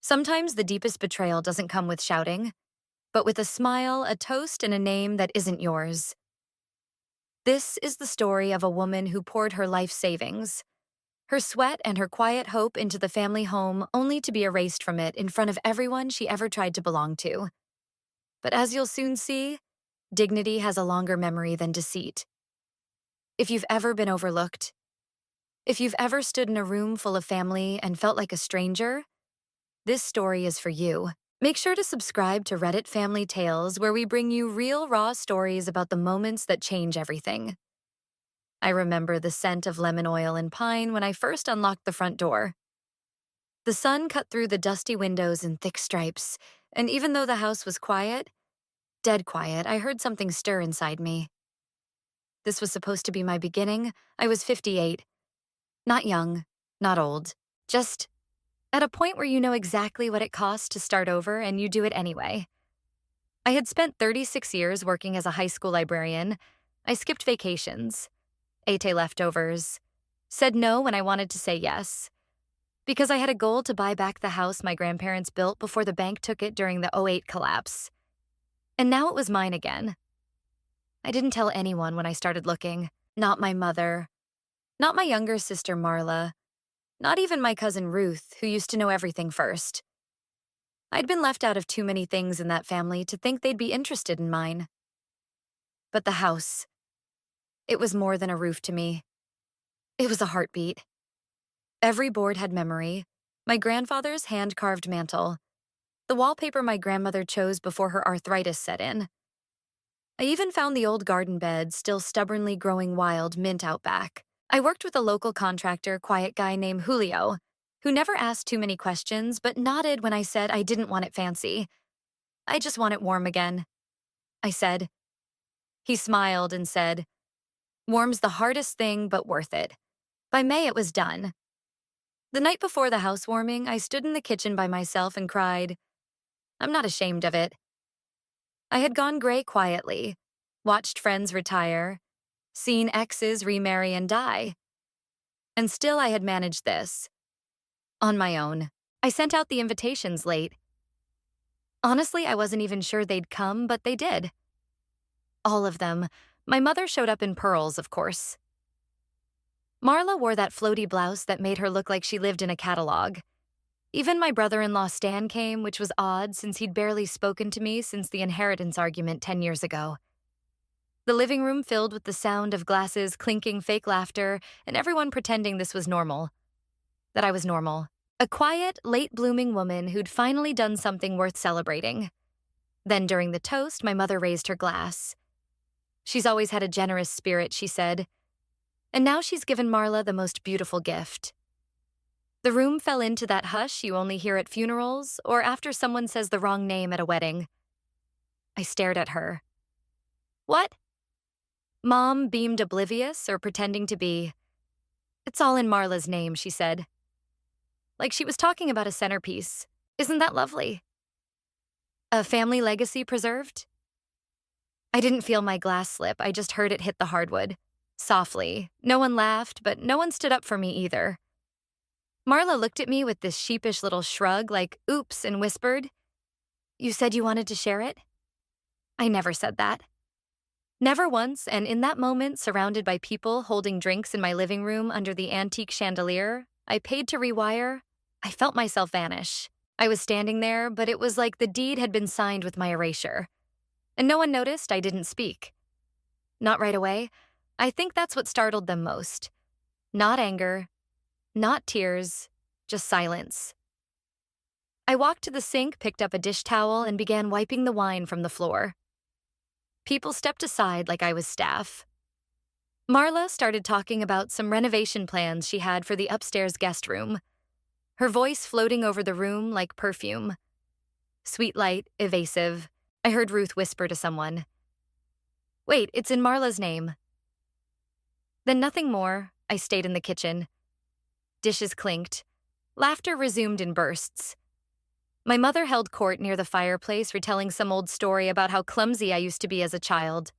Sometimes the deepest betrayal doesn't come with shouting, but with a smile, a toast, and a name that isn't yours. This is the story of a woman who poured her life savings, her sweat and her quiet hope into the family home only to be erased from it in front of everyone she ever tried to belong to. But as you'll soon see, dignity has a longer memory than deceit. If you've ever been overlooked, if you've ever stood in a room full of family and felt like a stranger, this story is for you. Make sure to subscribe to Reddit Family Tales, where we bring you real, raw stories about the moments that change everything. I remember the scent of lemon oil and pine when I first unlocked the front door. The sun cut through the dusty windows in thick stripes, and even though the house was quiet, dead quiet, I heard something stir inside me. This was supposed to be my beginning. I was 58. Not young, not old, just at a point where you know exactly what it costs to start over and you do it anyway. I had spent 36 years working as a high school librarian. I skipped vacations, ate leftovers, said no when I wanted to say yes, because I had a goal to buy back the house my grandparents built before the bank took it during the '08 collapse. And now it was mine again. I didn't tell anyone when I started looking. Not my mother, not my younger sister Marla, not even my cousin Ruth, who used to know everything first. I'd been left out of too many things in that family to think they'd be interested in mine. But the house, it was more than a roof to me. It was a heartbeat. Every board had memory. My grandfather's hand-carved mantle, the wallpaper my grandmother chose before her arthritis set in. I even found the old garden bed still stubbornly growing wild mint out back. I worked with a local contractor, quiet guy named Julio, who never asked too many questions but nodded when I said I didn't want it fancy. I just want it warm again, I said. He smiled and said, "Warm's the hardest thing, but worth it." By May, it was done. The night before the housewarming, I stood in the kitchen by myself and cried. I'm not ashamed of it. I had gone gray quietly, watched friends retire, seen exes remarry and die. And still I had managed this. On my own. I sent out the invitations late. Honestly, I wasn't even sure they'd come, but they did. All of them. My mother showed up in pearls, of course. Marla wore that floaty blouse that made her look like she lived in a catalog. Even my brother-in-law Stan came, which was odd since he'd barely spoken to me since the inheritance argument 10 years ago. The living room filled with the sound of glasses clinking, fake laughter, and everyone pretending this was normal. That I was normal. A quiet, late-blooming woman who'd finally done something worth celebrating. Then during the toast, my mother raised her glass. She's always had a generous spirit, she said. And now she's given Marla the most beautiful gift. The room fell into that hush you only hear at funerals or after someone says the wrong name at a wedding. I stared at her. What? Mom beamed oblivious or pretending to be. It's all in Marla's name, she said. Like she was talking about a centerpiece. Isn't that lovely? A family legacy preserved? I didn't feel my glass slip, I just heard it hit the hardwood. Softly. No one laughed, but no one stood up for me either. Marla looked at me with this sheepish little shrug like, oops, and whispered, "You said you wanted to share it?" I never said that. Never once, and in that moment, surrounded by people holding drinks in my living room under the antique chandelier I paid to rewire, I felt myself vanish. I was standing there, but it was like the deed had been signed with my erasure. And no one noticed I didn't speak. Not right away. I think that's what startled them most. Not anger, not tears, just silence. I walked to the sink, picked up a dish towel, and began wiping the wine from the floor. People stepped aside like I was staff. Marla started talking about some renovation plans she had for the upstairs guest room, her voice floating over the room like perfume. Sweet light, evasive. I heard Ruth whisper to someone. Wait, it's in Marla's name. Then nothing more. I stayed in the kitchen. Dishes clinked. Laughter resumed in bursts. My mother held court near the fireplace, retelling some old story about how clumsy I used to be as a child.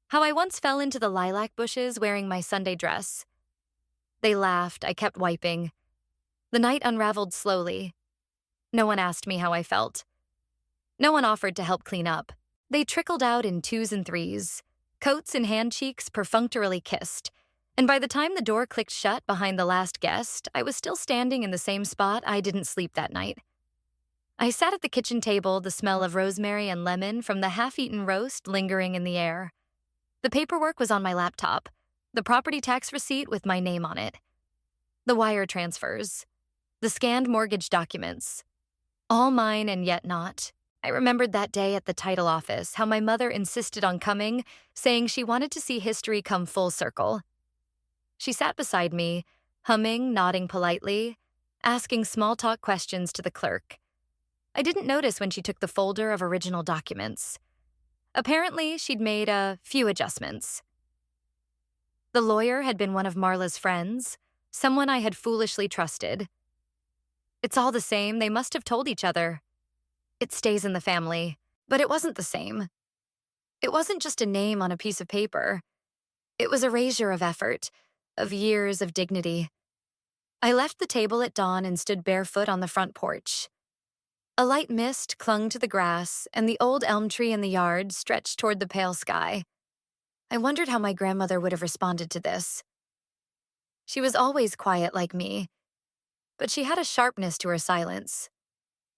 How I once fell into the lilac bushes wearing my Sunday dress. They laughed. I kept wiping. The night unraveled slowly. No one asked me how I felt. No one offered to help clean up. They trickled out in twos and threes, coats and hand cheeks perfunctorily kissed. And by the time the door clicked shut behind the last guest, I was still standing in the same spot I didn't sleep that night. I sat at the kitchen table, the smell of rosemary and lemon from the half-eaten roast lingering in the air. The paperwork was on my laptop, the property tax receipt with my name on it, the wire transfers, the scanned mortgage documents, all mine and yet not. I remembered that day at the title office, how my mother insisted on coming, saying she wanted to see history come full circle. She sat beside me, humming, nodding politely, asking small-talk questions to the clerk. I didn't notice when she took the folder of original documents. Apparently, she'd made a few adjustments. The lawyer had been one of Marla's friends, someone I had foolishly trusted. It's all the same, they must have told each other. It stays in the family, but it wasn't the same. It wasn't just a name on a piece of paper. It was erasure of effort, of years of dignity. I left the table at dawn and stood barefoot on the front porch. A light mist clung to the grass, and the old elm tree in the yard stretched toward the pale sky. I wondered how my grandmother would have responded to this. She was always quiet like me, but she had a sharpness to her silence,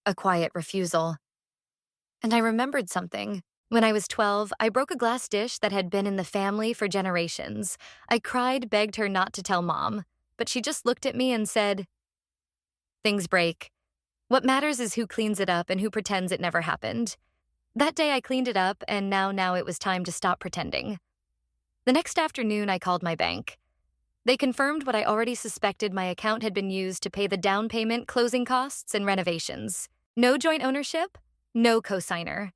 a quiet refusal. And I remembered something. When I was 12, I broke a glass dish that had been in the family for generations. I cried, begged her not to tell Mom, but she just looked at me and said, "Things break. What matters is who cleans it up and who pretends it never happened." That day I cleaned it up, and now it was time to stop pretending. The next afternoon, I called my bank. They confirmed what I already suspected: my account had been used to pay the down payment, closing costs, and renovations. No joint ownership, no cosigner.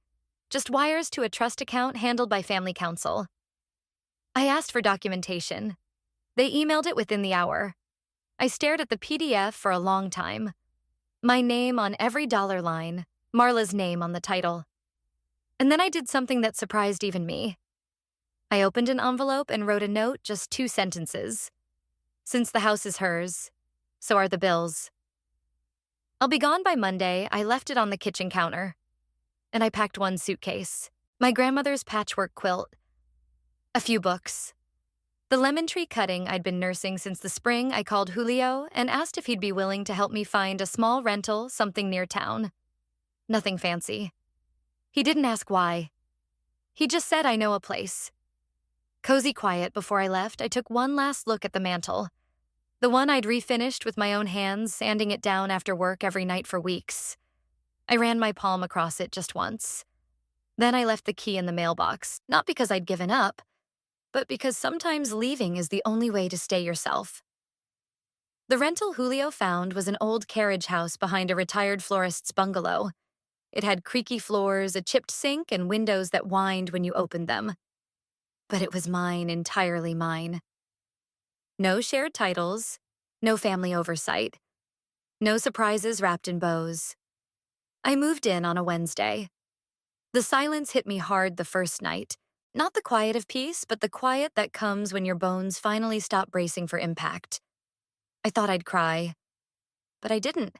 Just wires to a trust account handled by family counsel. I asked for documentation. They emailed it within the hour. I stared at the PDF for a long time. My name on every dollar line, Marla's name on the title. And then I did something that surprised even me. I opened an envelope and wrote a note, just 2 sentences. "Since the house is hers, so are the bills. I'll be gone by Monday." I left it on the kitchen counter. And I packed one suitcase. My grandmother's patchwork quilt. A few books. The lemon tree cutting I'd been nursing since the spring. I called Julio and asked if he'd be willing to help me find a small rental, something near town. Nothing fancy. He didn't ask why. He just said, "I know a place." Cozy quiet. Before I left, I took one last look at the mantel. The one I'd refinished with my own hands, sanding it down after work every night for weeks. I ran my palm across it just once. Then I left the key in the mailbox, not because I'd given up, but because sometimes leaving is the only way to stay yourself. The rental Julio found was an old carriage house behind a retired florist's bungalow. It had creaky floors, a chipped sink, and windows that whined when you opened them. But it was mine, entirely mine. No shared titles, no family oversight, no surprises wrapped in bows. I moved in on a Wednesday. The silence hit me hard the first night. Not the quiet of peace, but the quiet that comes when your bones finally stop bracing for impact. I thought I'd cry, but I didn't.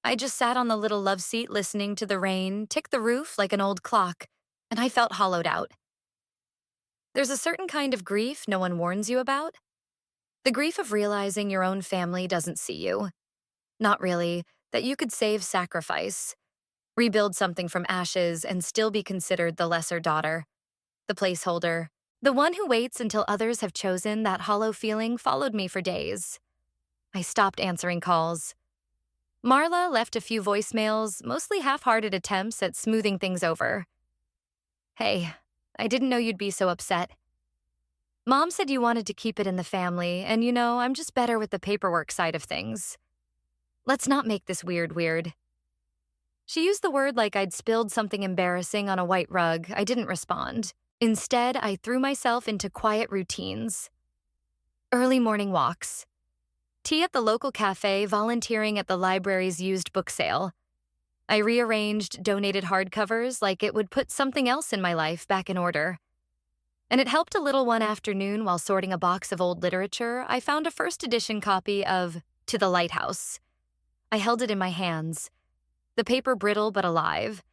I just sat on the little love seat listening to the rain tick the roof like an old clock, and I felt hollowed out. There's a certain kind of grief no one warns you about. The grief of realizing your own family doesn't see you. Not really, that you could save sacrifice, rebuild something from ashes, and still be considered the lesser daughter, the placeholder, the one who waits until others have chosen. That hollow feeling followed me for days. I stopped answering calls. Marla left a few voicemails, mostly half-hearted attempts at smoothing things over. "Hey, I didn't know you'd be so upset. Mom said you wanted to keep it in the family, and I'm just better with the paperwork side of things. Let's not make this weird." She used the word like I'd spilled something embarrassing on a white rug. I didn't respond. Instead, I threw myself into quiet routines. Early morning walks. Tea at the local cafe, volunteering at the library's used book sale. I rearranged donated hardcovers like it would put something else in my life back in order. And it helped a little. One afternoon, while sorting a box of old literature, I found a first edition copy of To the Lighthouse. I held it in my hands. the paper brittle but alive,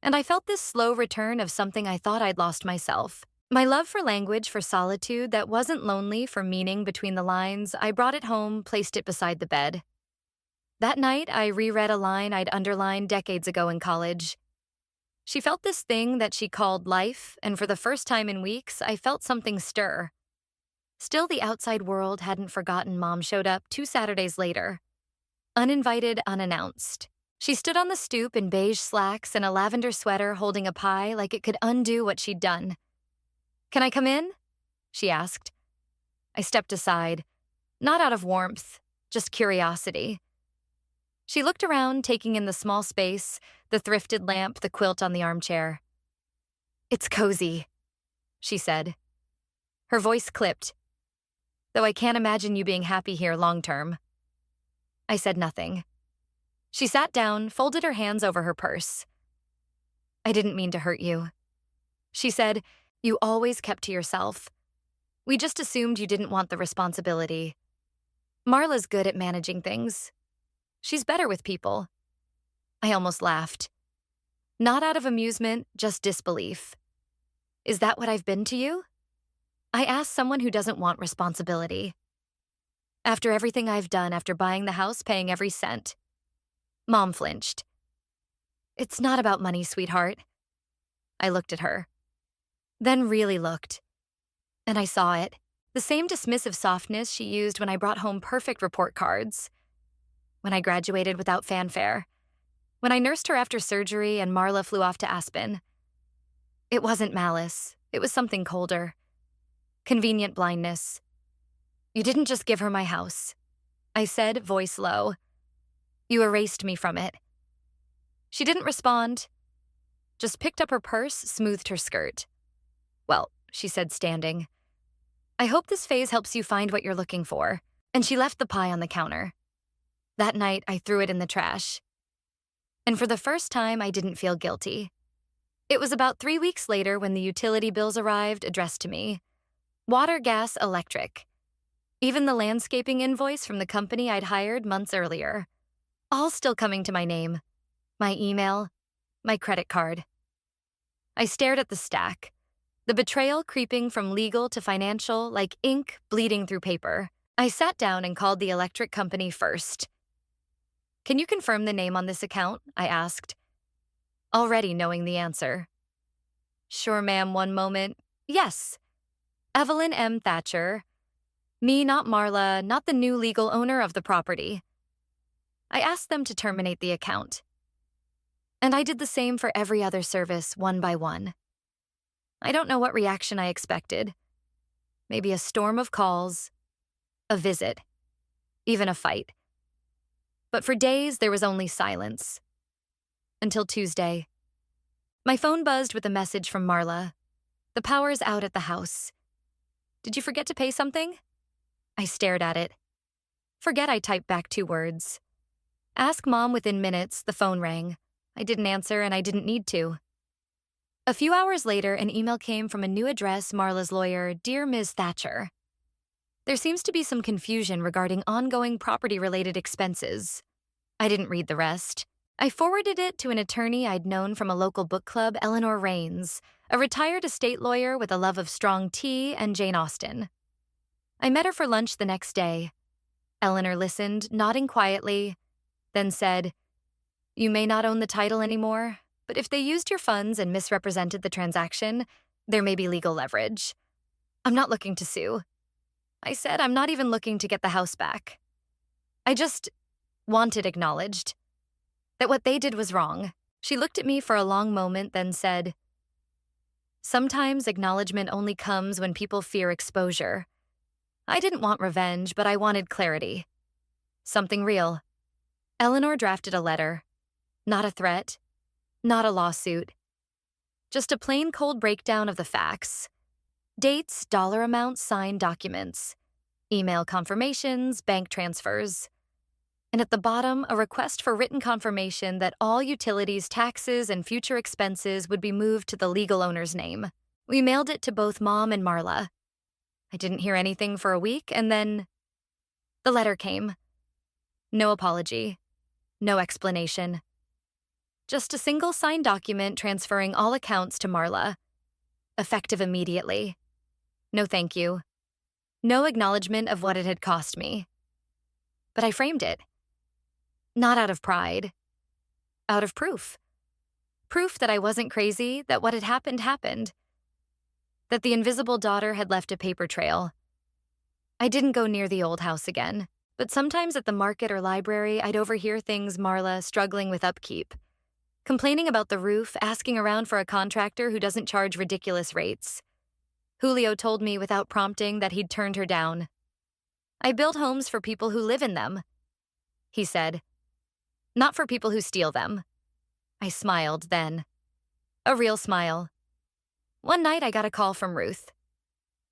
and I felt this slow return of something I thought I'd lost myself. My love for language, for solitude that wasn't lonely, for meaning between the lines, I brought it home, placed it beside the bed. That night, I reread a line I'd underlined decades ago in college. She felt this thing that she called life, and for the first time in weeks, I felt something stir. Still, the outside world hadn't forgotten Mom showed up 2 Saturdays later. Uninvited, unannounced. She stood on the stoop in beige slacks and a lavender sweater holding a pie like it could undo what she'd done. "Can I come in?" she asked. I stepped aside, not out of warmth, just curiosity. She looked around, taking in the small space, the thrifted lamp, the quilt on the armchair. "It's cozy," she said. Her voice clipped. "Though I can't imagine you being happy here long term." I said nothing. She sat down, folded her hands over her purse. "I didn't mean to hurt you," she said. "You always kept to yourself. We just assumed you didn't want the responsibility. Marla's good at managing things. She's better with people." I almost laughed. Not out of amusement, just disbelief. "Is that what I've been to you?" I asked someone who doesn't want responsibility. "After everything I've done, after buying the house, paying every cent." Mom flinched. "It's not about money, sweetheart." I looked at her. Then really looked. And I saw it. The same dismissive softness she used when I brought home perfect report cards. When I graduated without fanfare. When I nursed her after surgery and Marla flew off to Aspen. It wasn't malice. It was something colder. Convenient blindness. "You didn't just give her my house," I said, voice low. "You erased me from it." She didn't respond. Just picked up her purse, smoothed her skirt. "Well," she said, standing, "I hope this phase helps you find what you're looking for." And she left the pie on the counter. That night, I threw it in the trash. And for the first time, I didn't feel guilty. It was about 3 weeks later when the utility bills arrived, addressed to me. Water, gas, electric. Even the landscaping invoice from the company I'd hired months earlier. All still coming to my name. My email, my credit card. I stared at the stack. The betrayal creeping from legal to financial, like ink bleeding through paper. I sat down and called the electric company first. "Can you confirm the name on this account?" I asked, already knowing the answer. "Sure, ma'am," one moment. "Yes. Evelyn M. Thatcher. Me, not Marla, not the new legal owner of the property." I asked them to terminate the account. And I did the same for every other service, one by one. I don't know what reaction I expected. Maybe a storm of calls, a visit, even a fight. But for days, there was only silence. Until Tuesday. My phone buzzed with a message from Marla. "The power's out at the house. Did you forget to pay something?" I stared at it. "Forget," I typed back 2 words. "Ask Mom." Within minutes, the phone rang. I didn't answer, and I didn't need to. A few hours later, an email came from a new address, Marla's lawyer, "Dear Ms. Thatcher. There seems to be some confusion regarding ongoing property-related expenses." I didn't read the rest. I forwarded it to an attorney I'd known from a local book club, Eleanor Raines, a retired estate lawyer with a love of strong tea and Jane Austen. I met her for lunch the next day. Eleanor listened, nodding quietly, then said, "You may not own the title anymore, but if they used your funds and misrepresented the transaction, there may be legal leverage. I'm not looking to sue." I said, "I'm not even looking to get the house back. I just want it acknowledged that what they did was wrong." She looked at me for a long moment, then said, "Sometimes acknowledgement only comes when people fear exposure." I didn't want revenge, but I wanted clarity. Something real. Eleanor drafted a letter. Not a threat. Not a lawsuit. Just a plain cold breakdown of the facts. Dates, dollar amounts, signed documents. Email confirmations, bank transfers. And at the bottom, a request for written confirmation that all utilities, taxes, and future expenses would be moved to the legal owner's name. We mailed it to both Mom and Marla. I didn't hear anything for a week, and then the letter came. No apology. No explanation. Just a single signed document transferring all accounts to Marla, effective immediately. No thank you. No acknowledgement of what it had cost me. But I framed it. Not out of pride. Out of proof. Proof that I wasn't crazy, that what had happened happened. That the invisible daughter had left a paper trail. I didn't go near the old house again, but sometimes at the market or library, I'd overhear things Marla struggling with upkeep. Complaining about the roof, asking around for a contractor who doesn't charge ridiculous rates. Julio told me without prompting that he'd turned her down. I build homes for people who live in them, he said. Not for people who steal them. I smiled then. A real smile. One night I got a call from Ruth.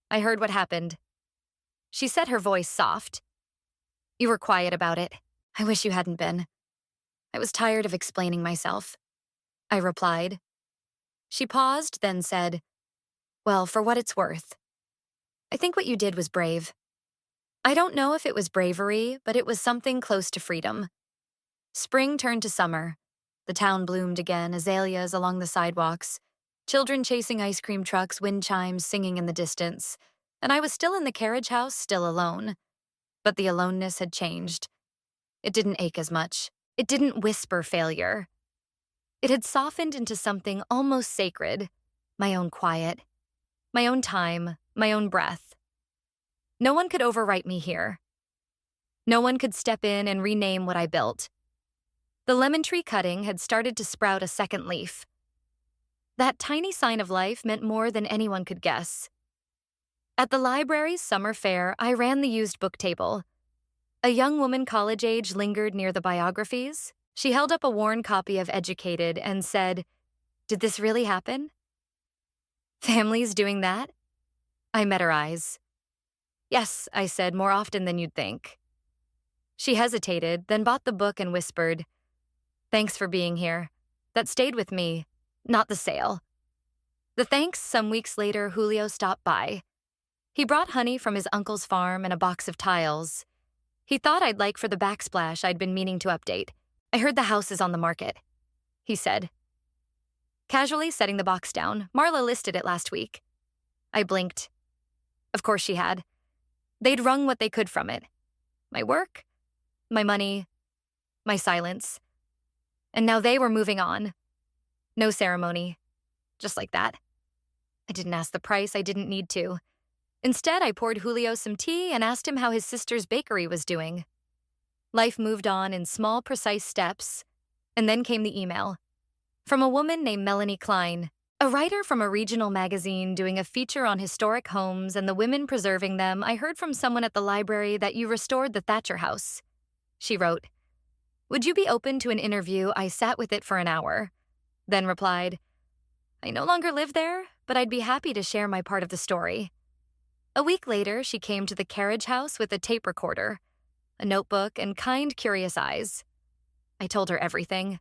I heard what happened. She said, her voice soft. You were quiet about it. I wish you hadn't been. I was tired of explaining myself. I replied. She paused, then said, well, for what it's worth. I think what you did was brave. I don't know if it was bravery, but it was something close to freedom. Spring turned to summer. The town bloomed again, azaleas along the sidewalks, children chasing ice cream trucks, wind chimes singing in the distance, and I was still in the carriage house, still alone. But the aloneness had changed. It didn't ache as much. It didn't whisper failure. It had softened into something almost sacred, my own quiet, my own time, my own breath. No one could overwrite me here. No one could step in and rename what I built. The lemon tree cutting had started to sprout a second leaf. That tiny sign of life meant more than anyone could guess. At the library's summer fair, I ran the used book table. A young woman college age lingered near the biographies. She held up a worn copy of Educated and said, did this really happen? Families doing that? I met her eyes. Yes, I said, more often than you'd think. She hesitated, then bought the book and whispered, thanks for being here. That stayed with me, not the sale. The thanks, some weeks later, Julio stopped by. He brought honey from his uncle's farm and a box of tiles. He thought I'd like for the backsplash I'd been meaning to update. I heard the house is on the market, he said. Casually setting the box down, Marla listed it last week. I blinked. Of course she had. They'd wrung what they could from it. My work, my money, my silence. And now they were moving on. No ceremony. Just like that. I didn't ask the price, I didn't need to. Instead, I poured Julio some tea and asked him how his sister's bakery was doing. Life moved on in small, precise steps, and then came the email. From a woman named Melanie Klein, a writer from a regional magazine doing a feature on historic homes and the women preserving them. I heard from someone at the library that you restored the Thatcher house. She wrote, would you be open to an interview? I sat with it for an hour. Then replied, I no longer live there, but I'd be happy to share my part of the story. A week later, she came to the carriage house with a tape recorder, a notebook, and kind, curious eyes. I told her everything.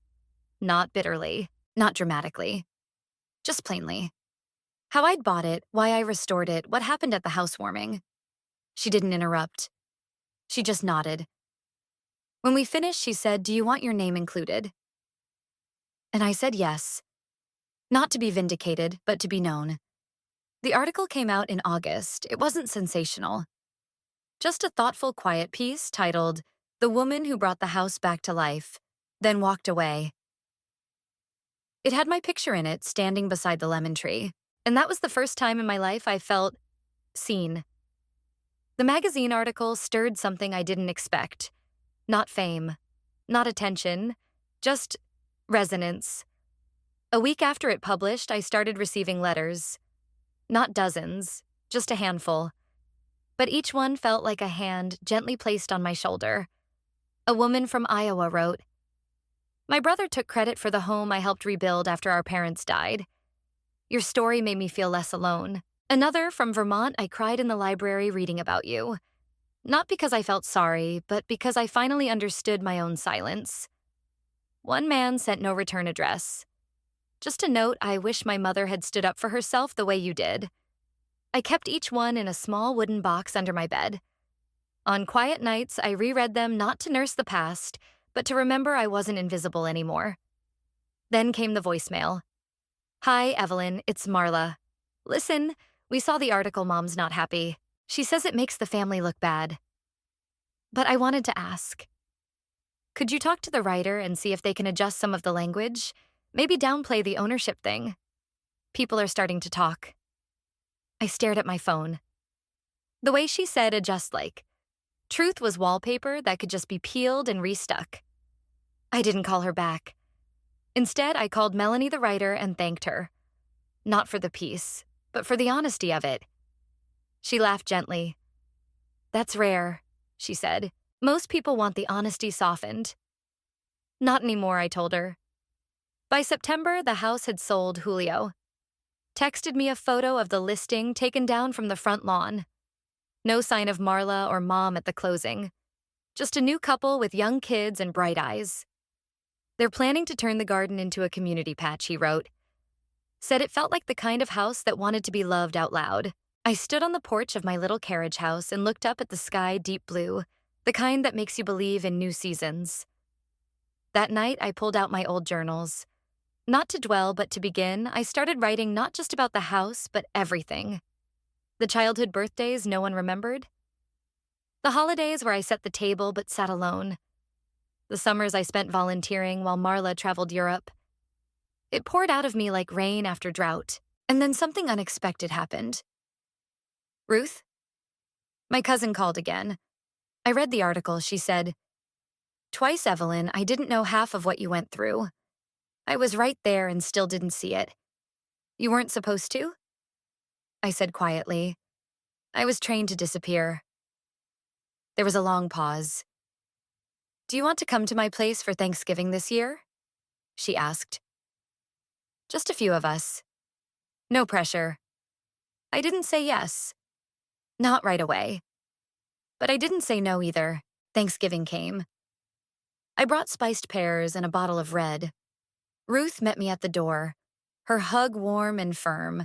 Not bitterly, not dramatically. Just plainly. How I'd bought it, why I restored it, what happened at the housewarming. She didn't interrupt. She just nodded. When we finished, she said, do you want your name included? And I said yes. Not to be vindicated, but to be known. The article came out in August. It wasn't sensational. Just a thoughtful, quiet piece titled, The Woman Who Brought the House Back to Life, Then Walked Away. It had my picture in it, standing beside the lemon tree, and that was the first time in my life I felt seen. The magazine article stirred something I didn't expect. Not fame, not attention, just resonance. A week after it published, I started receiving letters. Not dozens, just a handful. But each one felt like a hand gently placed on my shoulder. A woman from Iowa wrote, my brother took credit for the home I helped rebuild after our parents died. Your story made me feel less alone. Another from Vermont, I cried in the library reading about you. Not because I felt sorry, but because I finally understood my own silence. One man sent no return address. Just a note, I wish my mother had stood up for herself the way you did. I kept each one in a small wooden box under my bed. On quiet nights, I reread them not to nurse the past, but to remember I wasn't invisible anymore. Then came the voicemail. Hi, Evelyn, it's Marla. Listen, we saw the article Mom's not happy. She says it makes the family look bad. But I wanted to ask, could you talk to the writer and see if they can adjust some of the language? Maybe downplay the ownership thing. People are starting to talk. I stared at my phone. The way she said adjust like, truth was wallpaper that could just be peeled and restuck. I didn't call her back. Instead, I called Melanie the writer and thanked her. Not for the piece, but for the honesty of it. She laughed gently. That's rare, she said. Most people want the honesty softened. Not anymore, I told her. By September, the house had sold Julio. Texted me a photo of the listing taken down from the front lawn. No sign of Marla or Mom at the closing. Just a new couple with young kids and bright eyes. They're planning to turn the garden into a community patch, he wrote. Said it felt like the kind of house that wanted to be loved out loud. I stood on the porch of my little carriage house and looked up at the sky deep blue, the kind that makes you believe in new seasons. That night, I pulled out my old journals. Not to dwell, but to begin, I started writing not just about the house, but everything. The childhood birthdays no one remembered. The holidays where I set the table but sat alone. The summers I spent volunteering while Marla traveled Europe. It poured out of me like rain after drought, and then something unexpected happened. Ruth? My cousin called again. I read the article, she said. Twice, Evelyn, I didn't know half of what you went through. I was right there and still didn't see it. You weren't supposed to? I said quietly. I was trained to disappear. There was a long pause. Do you want to come to my place for Thanksgiving this year? She asked. Just a few of us. No pressure. I didn't say yes. Not right away. But I didn't say no either. Thanksgiving came. I brought spiced pears and a bottle of red. Ruth met me at the door, her hug warm and firm.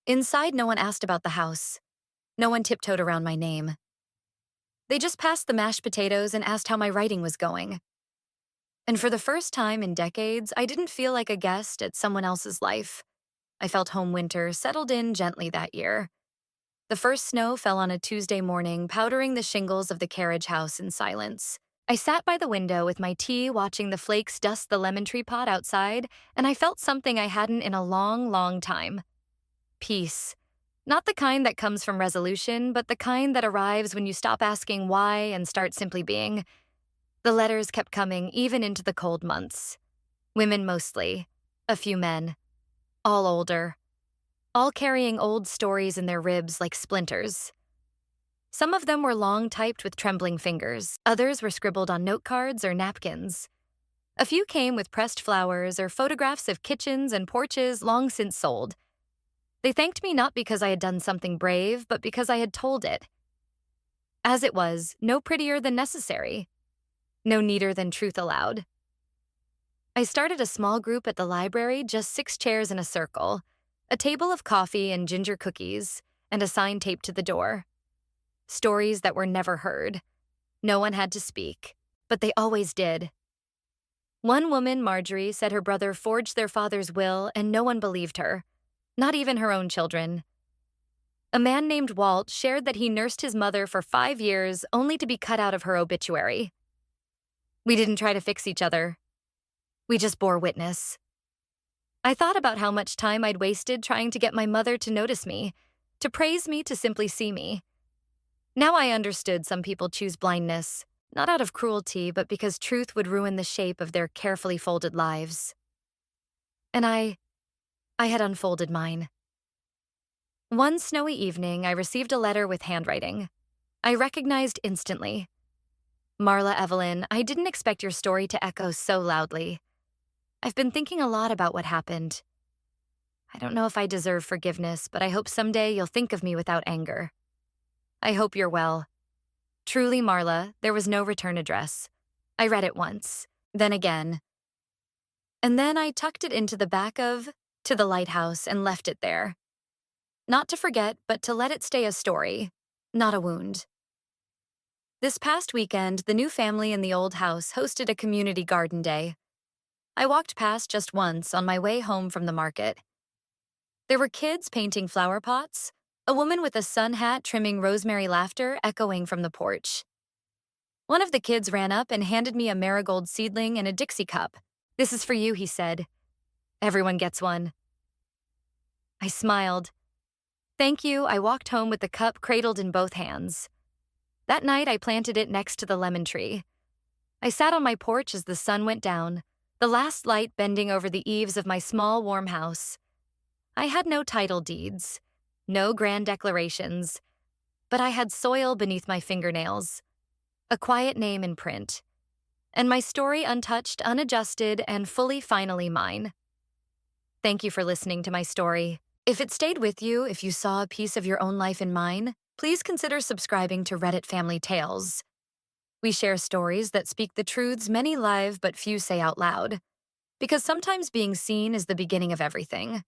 Inside, no one asked about the house. No one tiptoed around my name. They just passed the mashed potatoes and asked how my writing was going. And for the first time in decades, I didn't feel like a guest at someone else's life. I felt home winter settled in gently that year. The first snow fell on a Tuesday morning, powdering the shingles of the carriage house in silence. I sat by the window with my tea, watching the flakes dust the lemon tree pot outside, and I felt something I hadn't in a long, long time. Peace. Not the kind that comes from resolution, but the kind that arrives when you stop asking why and start simply being. The letters kept coming even into the cold months. Women mostly. A few men. All older. All carrying old stories in their ribs like splinters. Some of them were long typed with trembling fingers. Others were scribbled on note cards or napkins. A few came with pressed flowers or photographs of kitchens and porches long since sold. They thanked me not because I had done something brave, but because I had told it. As it was, no prettier than necessary. No neater than truth allowed. I started a small group at the library, just 6 chairs in a circle, a table of coffee and ginger cookies, and a sign taped to the door. Stories that were never heard. No one had to speak, but they always did. One woman, Marjorie, said her brother forged their father's will and no one believed her, not even her own children. A man named Walt shared that he nursed his mother for 5 years only to be cut out of her obituary. We didn't try to fix each other. We just bore witness. I thought about how much time I'd wasted trying to get my mother to notice me, to praise me, to simply see me. Now I understood some people choose blindness, not out of cruelty, but because truth would ruin the shape of their carefully folded lives. And I had unfolded mine. One snowy evening, I received a letter with handwriting. I recognized instantly. Marla Evelyn, I didn't expect your story to echo so loudly. I've been thinking a lot about what happened. I don't know if I deserve forgiveness, but I hope someday you'll think of me without anger. I hope you're well. Truly, Marla, there was no return address. I read it once, then again. And then I tucked it into the back of, to the lighthouse and left it there. Not to forget, but to let it stay a story, not a wound. This past weekend, the new family in the old house hosted a community garden day. I walked past just once on my way home from the market. There were kids painting flower pots, a woman with a sun hat trimming rosemary laughter echoing from the porch. One of the kids ran up and handed me a marigold seedling and a Dixie cup. "This is for you," he said. "Everyone gets one." I smiled. "Thank you." I walked home with the cup cradled in both hands. That night, I planted it next to the lemon tree. I sat on my porch as the sun went down, the last light bending over the eaves of my small, warm house. I had no title deeds, no grand declarations, but I had soil beneath my fingernails, a quiet name in print, and my story untouched, unadjusted, and fully finally mine. Thank you for listening to my story. If it stayed with you, if you saw a piece of your own life in mine, please consider subscribing to Reddit Family Tales. We share stories that speak the truths many live but few say out loud, because sometimes being seen is the beginning of everything.